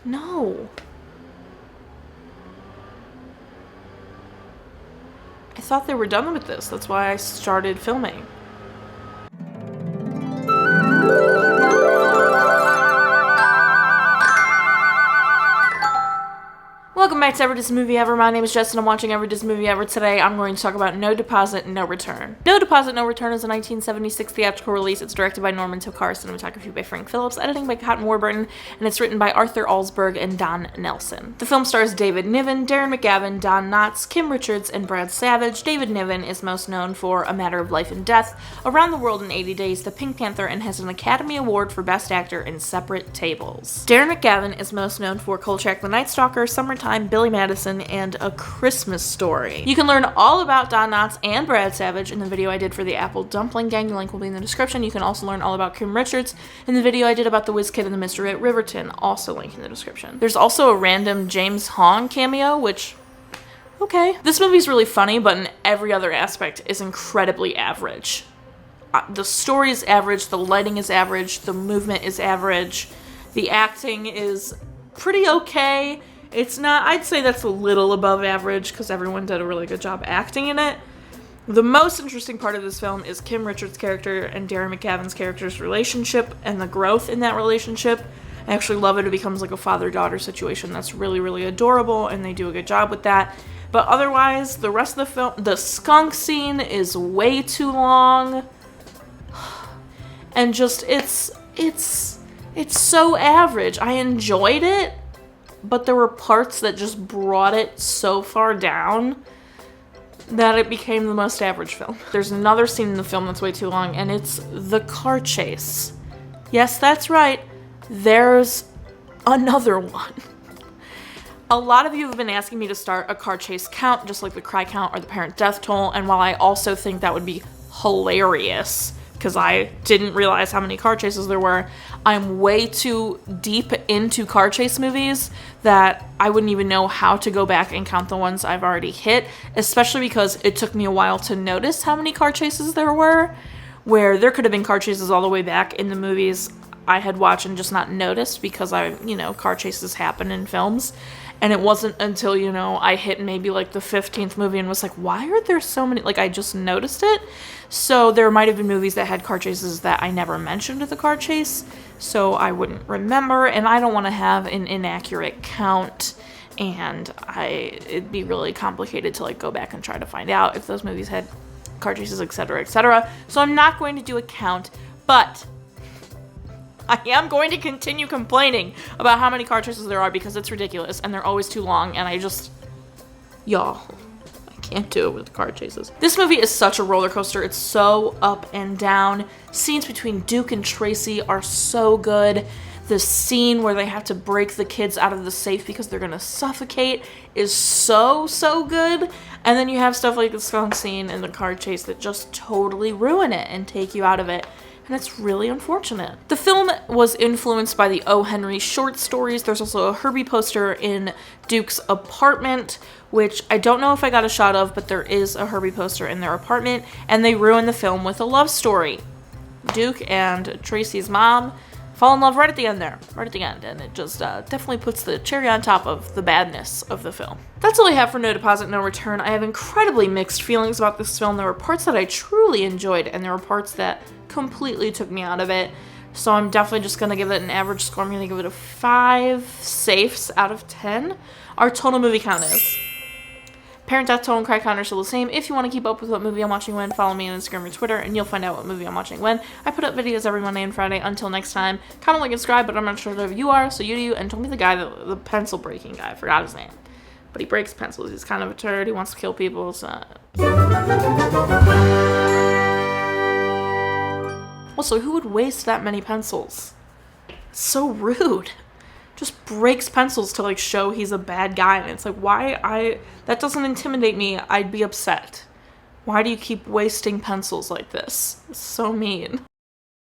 No. I thought they were done with this. That's why I started filming. Welcome back to Every Disney Movie Ever. My name is Jess and I'm watching Every Disney Movie Ever. Today I'm going to talk about No Deposit, No Return. No Deposit, No Return is a 1976 theatrical release. It's directed by Tokar, cinematography by Frank Phillips, editing by Warburton, and it's written by Arthur Alsberg and Don Nelson. The film stars David Niven, Darren McGavin, Don Knotts, Kim Richards, and Brad Savage. David Niven is most known for A Matter of Life and Death, Around the World in 80 Days, The Pink Panther, and has an Academy Award for Best Actor in Separate Tables. Darren McGavin is most known for Kolchak the Night Stalker, Summertime, Billy Madison, and A Christmas Story. You can learn all about Don Knotts and Brad Savage in the video I did for the Apple Dumpling Gang. The link will be in the description. You can also learn all about Kim Richards in the video I did about the Whiz Kid and the Mystery at Riverton, also link in the description. There's also a random James Hong cameo, which, okay. This movie's really funny, but in every other aspect is incredibly average. The story is average, the lighting is average, the movement is average, the acting is pretty okay. It's not, I'd say that's a little above average because everyone did a really good job acting in it. The most interesting part of this film is Kim Richards' character and Darren McGavin's character's relationship and the growth in that relationship. I actually love it. It becomes like a father-daughter situation that's really, really adorable, and they do a good job with that. But otherwise, the rest of the film, the skunk scene is way too long. And just, it's so average. I enjoyed it, but there were parts that just brought it so far down that it became the most average film. There's another scene in the film that's way too long, and it's the car chase. Yes, that's right. There's another one. A lot of you have been asking me to start a car chase count, just like the cry count or the parent death toll, and while I also think that would be hilarious, because I didn't realize how many car chases there were, I'm way too deep into car chase movies that I wouldn't even know how to go back and count the ones I've already hit, especially because it took me a while to notice how many car chases there were, where there could have been car chases all the way back in the movies I had watched and just not noticed because car chases happen in films. And it wasn't until, I hit maybe like the 15th movie and was like, why are there so many? Like, I just noticed it. So there might have been movies that had car chases that I never mentioned at the car chase, so I wouldn't remember, and I don't want to have an inaccurate count, and it'd be really complicated to like go back and try to find out if those movies had car chases, etc., etc. So I'm not going to do a count, but I am going to continue complaining about how many car chases there are because it's ridiculous and they're always too long, and y'all, I can't do it with the car chases. This movie is such a roller coaster. It's so up and down. Scenes between Duke and Tracy are so good. The scene where they have to break the kids out of the safe because they're gonna suffocate is so good. And then you have stuff like the skunk scene and the car chase that just totally ruin it and take you out of it. And it's really unfortunate. The film was influenced by the O. Henry short stories. There's also a Herbie poster in Duke's apartment, which I don't know if I got a shot of, but there is a Herbie poster in their apartment, and they ruined the film with a love story. Duke and Tracy's mom fall in love right at the end, and it just definitely puts the cherry on top of the badness of the film. That's all I have for No Deposit, No Return. I have incredibly mixed feelings about this film. There were parts that I truly enjoyed, and there were parts that completely took me out of it. So I'm definitely just going to give it an average score. I'm going to give it a 5 safes out of 10. Our total movie count is parent death toll and cry count are still the same. If you want to keep up with what movie I'm watching when, follow me on Instagram or Twitter, and you'll find out what movie I'm watching when. I put up videos every Monday and Friday. Until next time, comment, like, and subscribe, but I'm not sure who you are, so you do. And told me the guy, the pencil breaking guy, I forgot his name. But he breaks pencils. He's kind of a turd. He wants to kill people, so. Also, who would waste that many pencils? It's so rude. Just breaks pencils to like show he's a bad guy, and it's like, that doesn't intimidate me. I'd be upset. Why do you keep wasting pencils like this? It's so mean.